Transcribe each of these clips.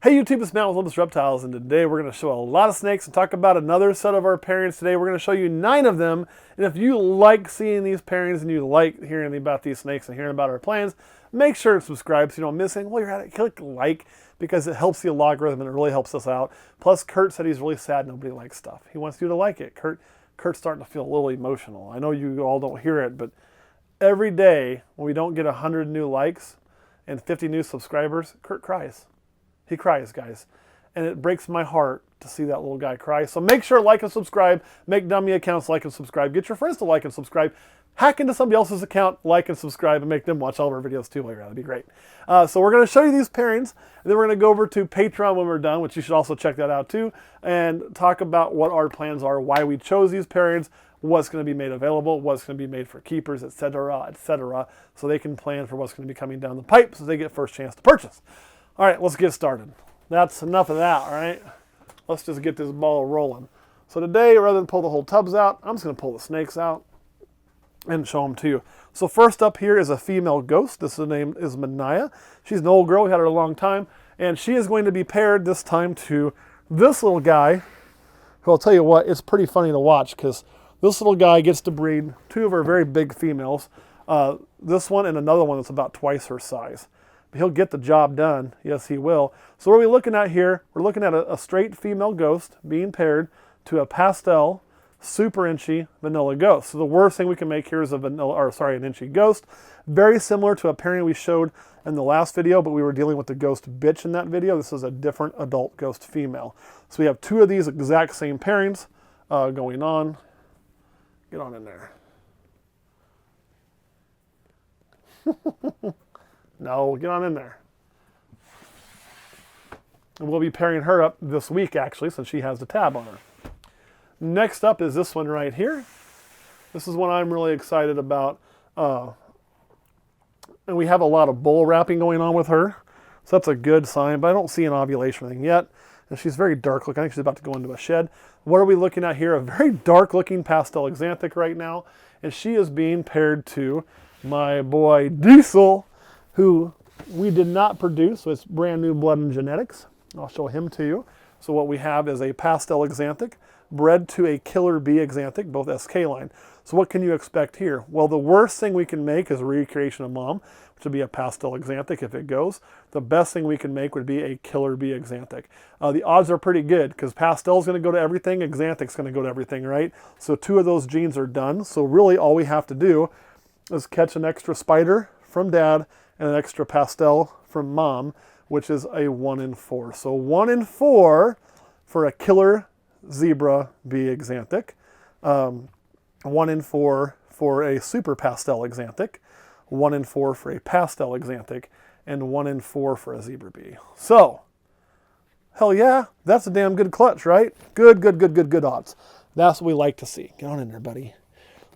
Hey YouTube, it's Matt with Olympus Reptiles, and today we're going to show a lot of snakes and talk about another set of our pairings. Today we're going to show you 9 of them, and if you like seeing these pairings and you like hearing about these snakes and hearing about our plans, make sure to subscribe so you don't miss anything. While you're at it, click like because it helps the algorithm and it really helps us out. Plus, Kurt said he's really sad nobody likes stuff. He wants you to like it. Kurt's starting to feel a little emotional. I know you all don't hear it, but every day when we don't get 100 new likes and 50 new subscribers, Kurt cries. He cries, guys. And it breaks my heart to see that little guy cry. So make sure to like and subscribe. Make dummy accounts, like and subscribe. Get your friends to like and subscribe. Hack into somebody else's account, like and subscribe, and make them watch all of our videos too. That'd be great. So we're going to show you these pairings, and then we're going to go over to Patreon when we're done, which you should also check that out too, and talk about what our plans are, why we chose these pairings, what's going to be made available, what's going to be made for keepers, etc., so they can plan for what's going to be coming down the pipe so they get first chance to purchase. All right, let's get started. That's enough of that, all right? Let's just get this ball rolling. So today, rather than pull the whole tubs out, I'm just going to pull the snakes out and show them to you. So first up here is a female ghost. This name is Manaya. She's an old girl. We had her a long time. And she is going to be paired this time to this little guy, who I'll tell you what, it's pretty funny to watch because this little guy gets to breed 2 of our very big females. This one and another one that's about twice her size. He'll get the job done. Yes, he will. So what are we looking at here? We're looking at a straight female ghost being paired to a pastel, super inchy vanilla ghost. So the worst thing we can make here is an inchy ghost. Very similar to a pairing we showed in the last video, but we were dealing with the ghost bitch in that video. This is a different adult ghost female. So we have 2 of these exact same pairings going on. Get on in there. No, get on in there. And we'll be pairing her up this week, actually, since she has the tab on her. Next up is this one right here. This is one I'm really excited about. And we have a lot of bull wrapping going on with her. So that's a good sign, but I don't see an ovulation or anything yet. And she's very dark looking. I think she's about to go into a shed. What are we looking at here? A very dark looking pastel axanthic right now. And she is being paired to my boy Diesel, who we did not produce, so it's brand new blood and genetics. I'll show him to you. So what we have is a pastel axanthic bred to a killer bee axanthic, both SK line. So what can you expect here? Well, the worst thing we can make is a recreation of mom, which would be a pastel axanthic if it goes. The best thing we can make would be a killer bee axanthic. The odds are pretty good because pastel is going to go to everything, axanthic's going to go to everything, right? So 2 of those genes are done. So really all we have to do is catch an extra spider from dad and an extra pastel from mom, which is a 1 in 4. So 1 in 4 for a killer zebra bee axanthic, 1 in 4 for a super pastel axanthic, 1 in 4 for a pastel axanthic, and 1 in 4 for a zebra bee. So, hell yeah, that's a damn good clutch, right? Good odds. That's what we like to see. Get on in there, buddy.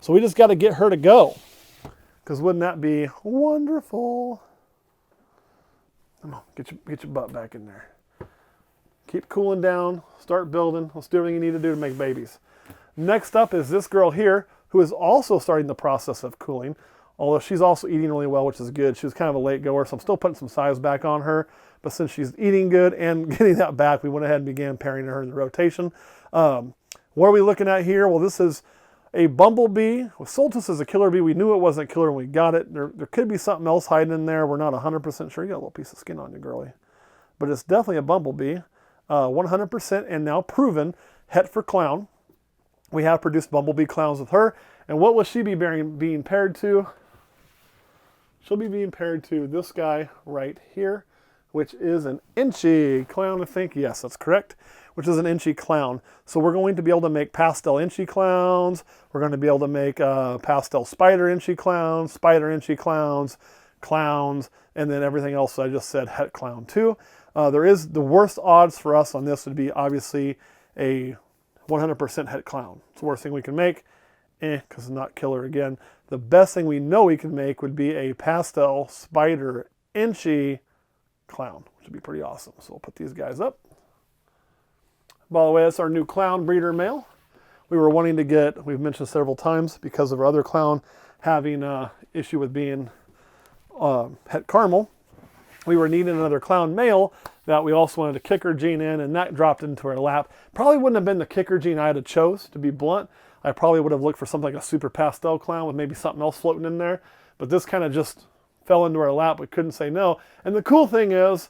So we just got to get her to go. Because wouldn't that be wonderful? Come on, get your butt back in there. Keep cooling down, start building. Let's do everything you need to do to make babies. Next up is this girl here, who is also starting the process of cooling, although she's also eating really well, which is good. She was kind of a late goer, so I'm still putting some size back on her. But since she's eating good and getting that back, we went ahead and began pairing her in the rotation. What are we looking at here? Well, this is a bumblebee. We sold this as a killer bee. We knew it wasn't a killer when we got it. There could be something else hiding in there. We're not 100% sure. You got a little piece of skin on you, girlie. But it's definitely a bumblebee. 100% and now proven het for clown. We have produced bumblebee clowns with her. And what will she be being paired to? She'll be being paired to this guy right here, which is an inchy clown, I think. Yes, that's correct. Which is an inchy clown. So we're going to be able to make pastel inchy clowns. We're going to be able to make pastel spider inchy clowns, spider inchy clowns, and then everything else I just said het clown too. There is the worst odds for us on this would be obviously a 100% het clown. It's the worst thing we can make, because it's not killer again. The best thing we know we can make would be a pastel spider inchy clown, which would be pretty awesome. So we'll put these guys up. By the way, that's our new clown breeder male. We were wanting to get, we've mentioned several times, because of our other clown having an issue with being het caramel, we were needing another clown male that we also wanted a kicker gene in, and that dropped into her lap. Probably wouldn't have been the kicker gene I'd have chose, to be blunt. I probably would have looked for something like a super pastel clown with maybe something else floating in there. But this kind of just fell into our lap. We couldn't say no. And the cool thing is,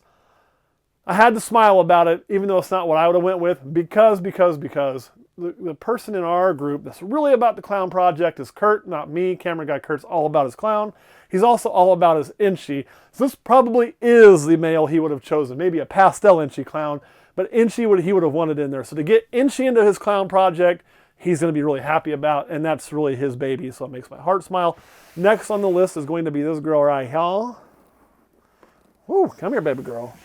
I had to smile about it, even though it's not what I would have went with, because the person in our group that's really about the clown project is Kurt, not me. Camera guy Kurt's all about his clown. He's also all about his Inchy. So this probably is the male he would have chosen. Maybe a pastel Inchy clown, but Inchy he would have wanted in there. So to get Inchy into his clown project, he's going to be really happy about, and that's really his baby, so it makes my heart smile. Next on the list is going to be this girl right here. Woo, come here, baby girl.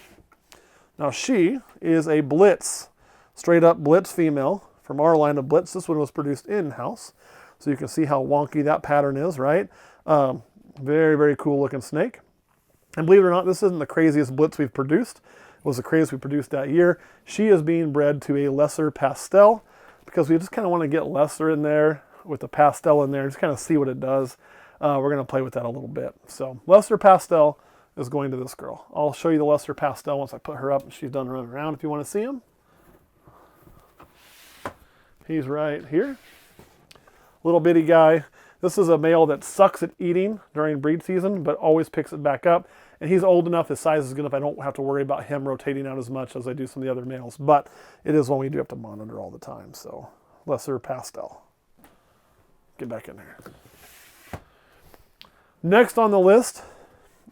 Now she is a Blitz, straight up Blitz female from our line of Blitz. This one was produced in-house, so you can see how wonky that pattern is, right? Very, very cool looking snake. And believe it or not, this isn't the craziest Blitz we've produced. It was the craziest we produced that year. She is being bred to a lesser pastel because we just kind of want to get lesser in there with the pastel in there, just kind of see what it does. We're going to play with that a little bit. So lesser pastel is going to this girl. I'll show you the lesser pastel once I put her up and she's done running around if you want to see him. He's right here. Little bitty guy. This is a male that sucks at eating during breed season, but always picks it back up. And he's old enough, his size is good enough, I don't have to worry about him rotating out as much as I do some of the other males. But it is one we do have to monitor all the time. So lesser pastel. Get back in there. Next on the list,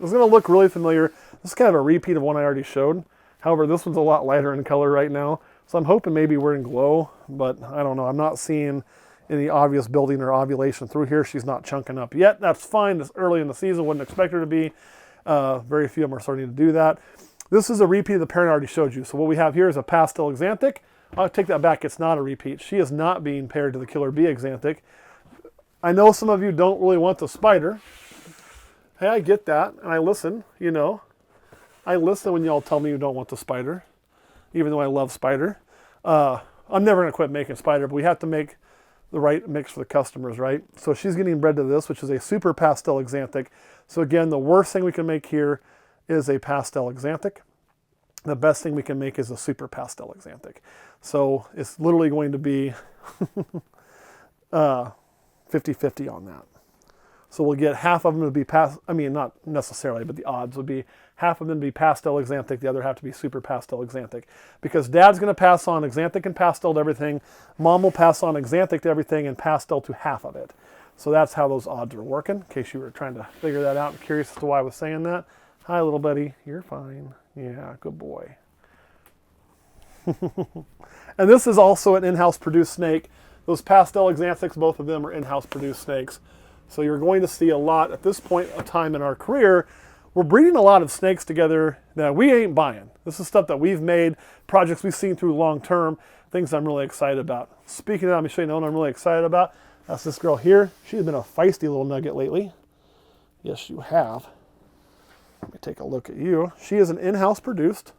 it's going to look really familiar. This is kind of a repeat of one I already showed. However, this one's a lot lighter in color right now. So I'm hoping maybe we're in glow, but I don't know. I'm not seeing any obvious building or ovulation through here. She's not chunking up yet. That's fine. It's early in the season. Wouldn't expect her to be. Very few of them are starting to do that. This is a repeat of the parent I already showed you. So what we have here is a pastel axanthic. I'll take that back. It's not a repeat. She is not being paired to the killer bee axanthic. I know some of you don't really want the spider. Hey, I get that, and I listen, you know. I listen when y'all tell me you don't want the spider, even though I love spider. I'm never going to quit making spider, but we have to make the right mix for the customers, right? So she's getting bred to this, which is a super pastel axanthic. So again, the worst thing we can make here is a pastel axanthic. The best thing we can make is a super pastel axanthic. So it's literally going to be 50-50 on that. So we'll get half of them to be not necessarily, but the odds would be half of them to be pastel axanthic, the other half to be super pastel axanthic. Because dad's going to pass on axanthic and pastel to everything, mom will pass on axanthic to everything and pastel to half of it. So that's how those odds are working, in case you were trying to figure that out and curious as to why I was saying that. Hi, little buddy. You're fine. Yeah, good boy. And this is also an in-house produced snake. Those pastel axanthics, both of them are in-house produced snakes. So you're going to see a lot at this point of time in our career. We're breeding a lot of snakes together that we ain't buying. This is stuff that we've made, projects we've seen through long term, things I'm really excited about. Speaking of that, let me show you another one I'm really excited about. That's this girl here. She's been a feisty little nugget lately. Yes, you have. Let me take a look at you. She is an in-house produced.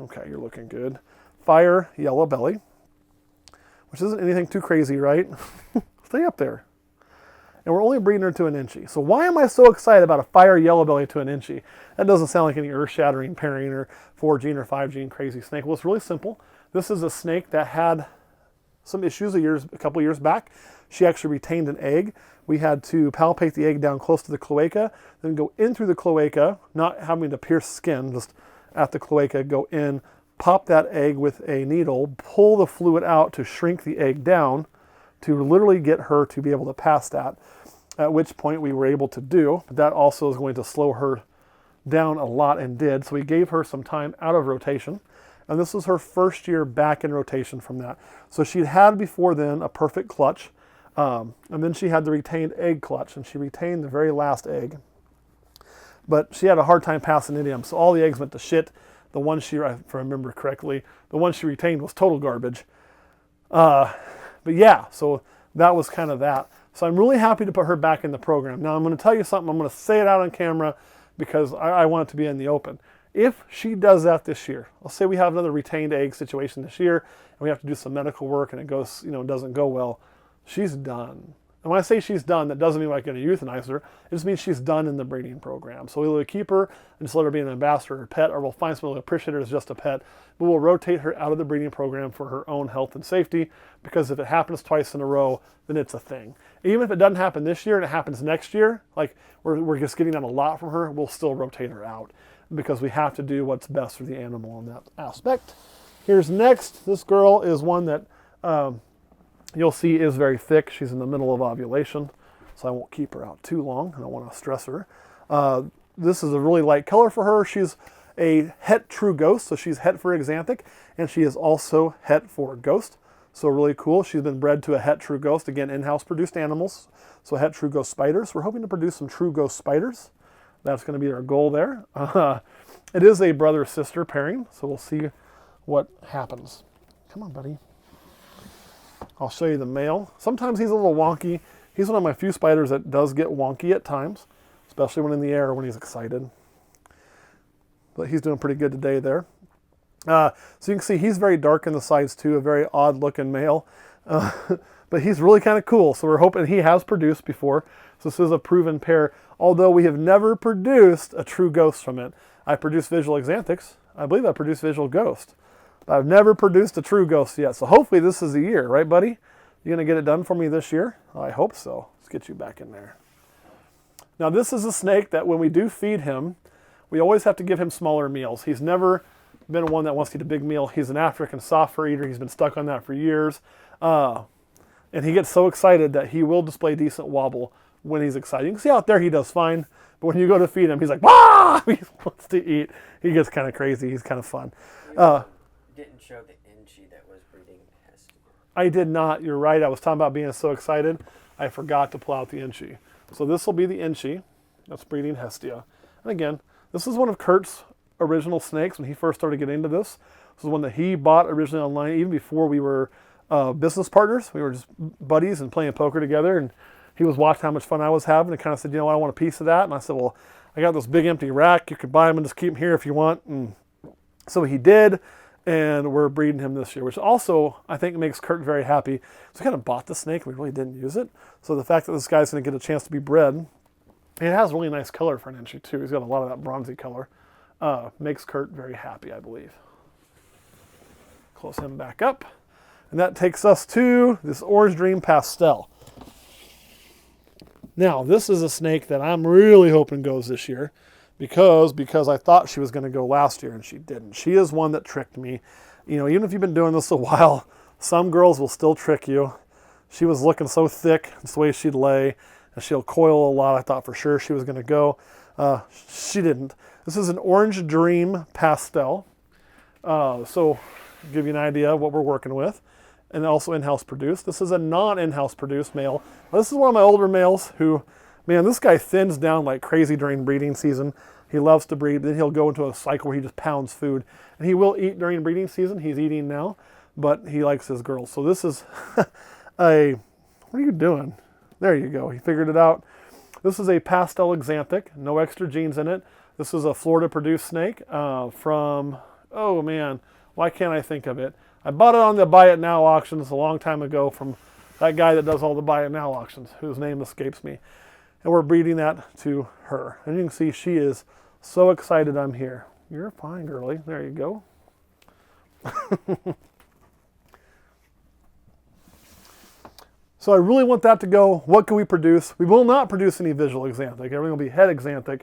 Okay, you're looking good. Fire yellow belly, which isn't anything too crazy, right? Stay up there. And we're only breeding her to an Inchy. So why am I so excited about a fire yellow belly to an Inchy? That doesn't sound like any earth-shattering pairing or 4-gene or 5-gene crazy snake. Well, it's really simple. This is a snake that had some issues a couple years back. She actually retained an egg. We had to palpate the egg down close to the cloaca, then go in through the cloaca, not having to pierce skin, just at the cloaca, go in, pop that egg with a needle, pull the fluid out to shrink the egg down, to literally get her to be able to pass that, at which point we were able to do. But that also is going to slow her down a lot and did. So we gave her some time out of rotation. And this was her first year back in rotation from that. So she'd had before then a perfect clutch. And then she had the retained egg clutch, and she retained the very last egg. But she had a hard time passing into them. So all the eggs went to shit. The one if I remember correctly, the one she retained was total garbage. But yeah, so that was kind of that. So I'm really happy to put her back in the program. Now I'm going to tell you something. I'm going to say it out on camera because I want it to be in the open. If she does that this year, let's say we have another retained egg situation this year and we have to do some medical work and it goes, doesn't go well, she's done. And when I say she's done, that doesn't mean we're going to euthanize her. It just means she's done in the breeding program. So we'll either keep her and just let her be an ambassador or pet, or we'll find someone who will appreciate her as just a pet. But we'll rotate her out of the breeding program for her own health and safety, because if it happens twice in a row, then it's a thing. Even if it doesn't happen this year and it happens next year, like we're just getting that a lot from her, we'll still rotate her out, because we have to do what's best for the animal in that aspect. Here's next. This girl is one that you'll see is very thick. She's in the middle of ovulation, so I won't keep her out too long. I don't want to stress her. This is a really light color for her. She's a het true ghost, so she's het for axanthic, and she is also het for ghost. So really cool. She's been bred to a het true ghost. Again, in-house produced animals. So het true ghost spiders. We're hoping to produce some true ghost spiders. That's going to be our goal there. It is a brother-sister pairing, so we'll see what happens. Come on, buddy. I'll show you the male. Sometimes he's a little wonky. He's one of my few spiders that does get wonky at times, especially when in the air, when he's excited. But he's doing pretty good today there. So you can see he's very dark in the sides too, a very odd looking male. But he's really kind of cool. So we're hoping he has produced before. So this is a proven pair, although we have never produced a true ghost from it. I produced visual axanthics. I believe I produced visual ghost. But I've never produced a true ghost yet. So hopefully this is the year, right, buddy? You gonna get it done for me this year? I hope so. Let's get you back in there. Now this is a snake that when we do feed him, we always have to give him smaller meals. He's never been one that wants to eat a big meal. He's an African soft fur eater. He's been stuck on that for years. And he gets so excited that he will display decent wobble when he's excited. You can see out there he does fine, but when you go to feed him, he's like, "Wah!" He wants to eat. He gets kind of crazy. He's kind of fun. Didn't show the Inchi that was breeding Hestia. I did not. You're right. I was talking about being so excited. I forgot to pull out the Inchi. So this will be the Inchi that's breeding Hestia. And again, this is one of Kurt's original snakes when he first started getting into this. This is one that he bought originally online, even before we were business partners. We were just buddies and playing poker together, and he was watching how much fun I was having and kind of said, you know what, I want a piece of that. And I said, well, I got this big empty rack. You could buy them and just keep them here if you want. And so he did, and we're breeding him this year, which also I think makes Kurt very happy. So we kind of bought the snake. We really didn't use it. So the fact that this guy's going to get a chance to be bred, and it has really nice color for an Inchi too. He's got a lot of that bronzy color. Makes Kurt very happy, I believe. Close him back up. And that takes us to this Orange Dream Pastel. Now, this is a snake that I'm really hoping goes this year because I thought she was going to go last year and she didn't. She is one that tricked me. You know, even if you've been doing this a while, some girls will still trick you. She was looking so thick, it's the way she'd lay, and she'll coil a lot. I thought for sure she was going to go. She didn't. This is an Orange Dream Pastel. So, give you an idea of what we're working with. And also in-house produced. This is a non-in-house produced male. Now, this is one of my older males who, man, this guy thins down like crazy during breeding season. He loves to breed, then he'll go into a cycle where he just pounds food. And he will eat during breeding season. He's eating now, but he likes his girls. So this is what are you doing? There you go. He figured it out. This is a pastel axanthic, no extra genes in it. This is a Florida-produced snake from, oh man, why can't I think of it? I bought it on the Buy It Now auctions a long time ago from that guy that does all the Buy It Now auctions, whose name escapes me. And we're breeding that to her. And you can see she is so excited I'm here. You're fine, girlie. There you go. So I really want that to go. What can we produce? We will not produce any visual axanthic. Everything will be head axanthic,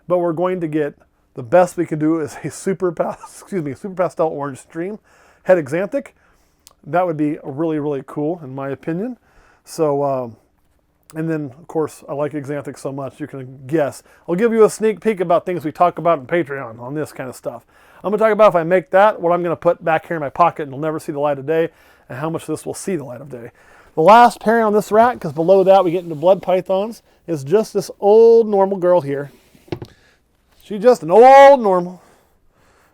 but we're going to get the best we can do is a super pastel orange stream head axanthic. That would be really, really cool in my opinion. So, and then of course I like axanthic so much you can guess. I'll give you a sneak peek about things we talk about in Patreon on this kind of stuff. I'm going to talk about if I make that, what I'm going to put back here in my pocket and it'll never see the light of day, and how much this will see the light of day. The last pairing on this rack, because below that we get into blood pythons, is just this old normal girl here. She's just an old normal.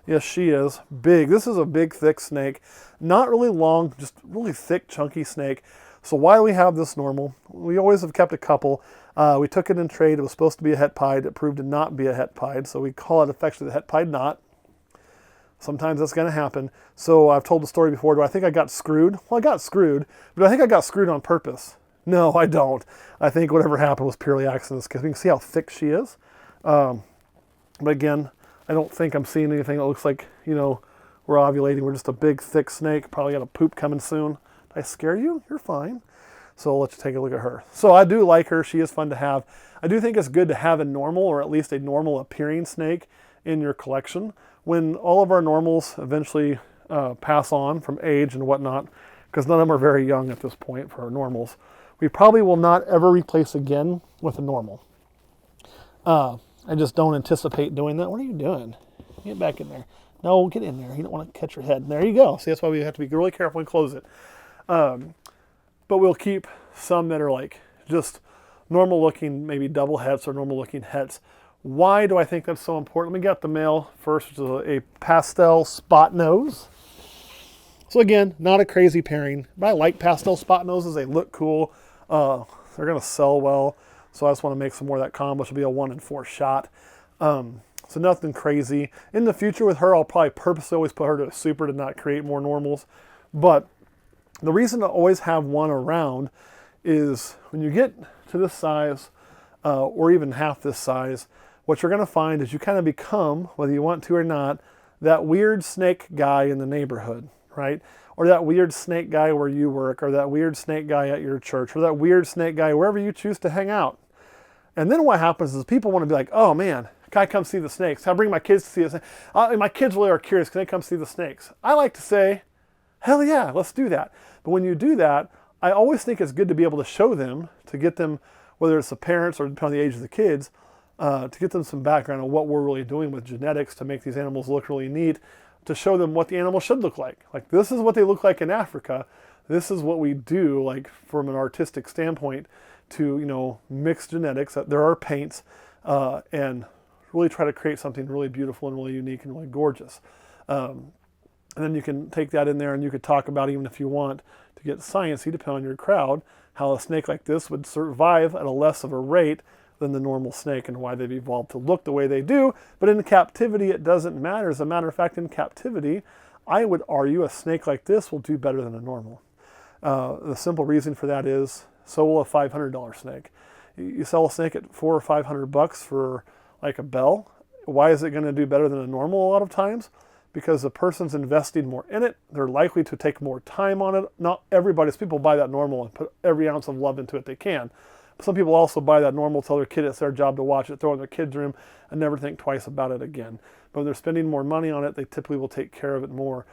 Yes, she is. Big. This is a big, thick snake. Not really long, just really thick, chunky snake. So why do we have this normal? We always have kept a couple. We took it in trade. It was supposed to be a het pied. It proved to not be a het pied, so we call it affectionately the het pied knot. Sometimes that's going to happen. So I've told the story before. Do I think I got screwed? Well, I got screwed, but I think I got screwed on purpose. No, I don't. I think whatever happened was purely accidents because you can see how thick she is. But again, I don't think I'm seeing anything that looks like, you know, we're ovulating. We're just a big, thick snake. Probably got a poop coming soon. Did I scare you? You're fine. So I'll let you take a look at her. So I do like her. She is fun to have. I do think it's good to have a normal or at least a normal appearing snake in your collection. When all of our normals eventually pass on from age and whatnot, because none of them are very young at this point for our normals, we probably will not ever replace again with a normal. I just don't anticipate doing that. What are you doing? Get back in there. No, get in there. You don't want to catch your head. There you go. See, that's why we have to be really careful and close it. But we'll keep some that are like just normal looking, maybe double hets or normal looking hets. Why do I think that's so important? Let me get the male first, which is a pastel spot nose. So again, not a crazy pairing, but I like pastel spot noses. They look cool. They're going to sell well. So I just want to make some more of that combo, which will be a 1 in 4 shot. So nothing crazy. In the future with her, I'll probably purposely always put her to a super to not create more normals. But the reason to always have one around is when you get to this size, or even half this size, what you're going to find is you kind of become, whether you want to or not, that weird snake guy in the neighborhood, right? Or that weird snake guy where you work, or that weird snake guy at your church, or that weird snake guy wherever you choose to hang out. And then what happens is people want to be like, oh man, can I come see the snakes? Can I bring my kids to see the snakes? My kids really are curious, can they come see the snakes? I like to say, hell yeah, let's do that. But when you do that, I always think it's good to be able to show them, to get them, whether it's the parents or depending on the age of the kids, to get them some background on what we're really doing with genetics to make these animals look really neat, to show them what the animal should look like. Like, this is what they look like in Africa. This is what we do, like, from an artistic standpoint to, you know, mix genetics. There are paints, and really try to create something really beautiful and really unique and really gorgeous. And then you can take that in there and you could talk about, even if you want to get sciencey, depending on your crowd, how a snake like this would survive at a less of a rate than the normal snake and why they've evolved to look the way they do. But in captivity, it doesn't matter. As a matter of fact, in captivity, I would argue a snake like this will do better than a normal. The simple reason for that is, so will a $500 snake. You sell a snake at $400 or $500 for like a bell. Why is it going to do better than a normal a lot of times? Because the person's investing more in it. They're likely to take more time on it. Not everybody's people buy that normal and put every ounce of love into it they can. Some people also buy that normal, tell their kid it's their job to watch it, throw it in their kid's room, and never think twice about it again. But when they're spending more money on it, they typically will take care of it more.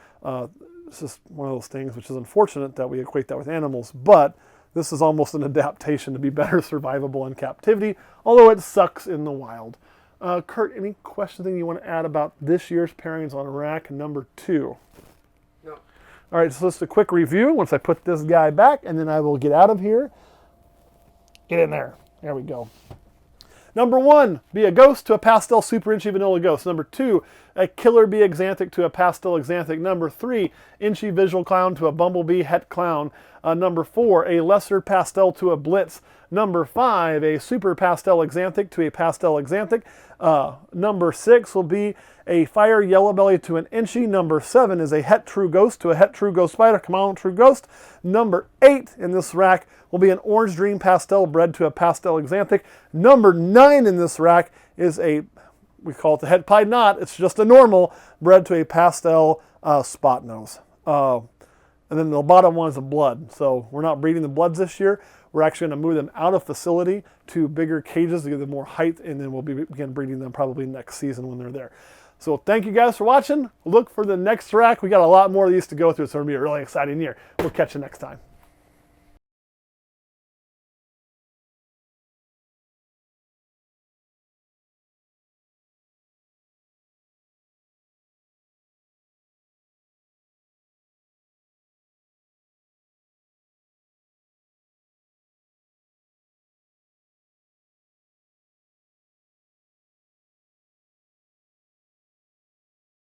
It's just one of those things which is unfortunate that we equate that with animals. But this is almost an adaptation to be better survivable in captivity, although it sucks in the wild. Kurt, any questions you want to add about this year's pairings on rack number 2? No. All right, so just a quick review once I put this guy back, and then I will get out of here. Get in there. There we go. Number 1, be a ghost to a pastel super inchy vanilla ghost. Number 2, a killer bee axanthic to a pastel axanthic. Number 3, inchy visual clown to a bumblebee het clown. Number 4, a lesser pastel to a blitz. Number 5, a super pastel axanthic to a pastel axanthic. Number 6 will be a fire yellow belly to an inchy. Number 7 is a het true ghost to a het true ghost spider. Come on, true ghost. Number 8 in this rack will be an orange dream pastel bred to a pastel axanthic. Number 9 in this rack is we call it the het pied knot. It's just a normal bred to a pastel spot nose. And then the bottom one is a blood. So we're not breeding the bloods this year. We're actually going to move them out of facility to bigger cages to give them more height, and then we'll begin breeding them probably next season when they're there. So thank you guys for watching. Look for the next rack. We got a lot more of these to go through, so it'll be a really exciting year. We'll catch you next time.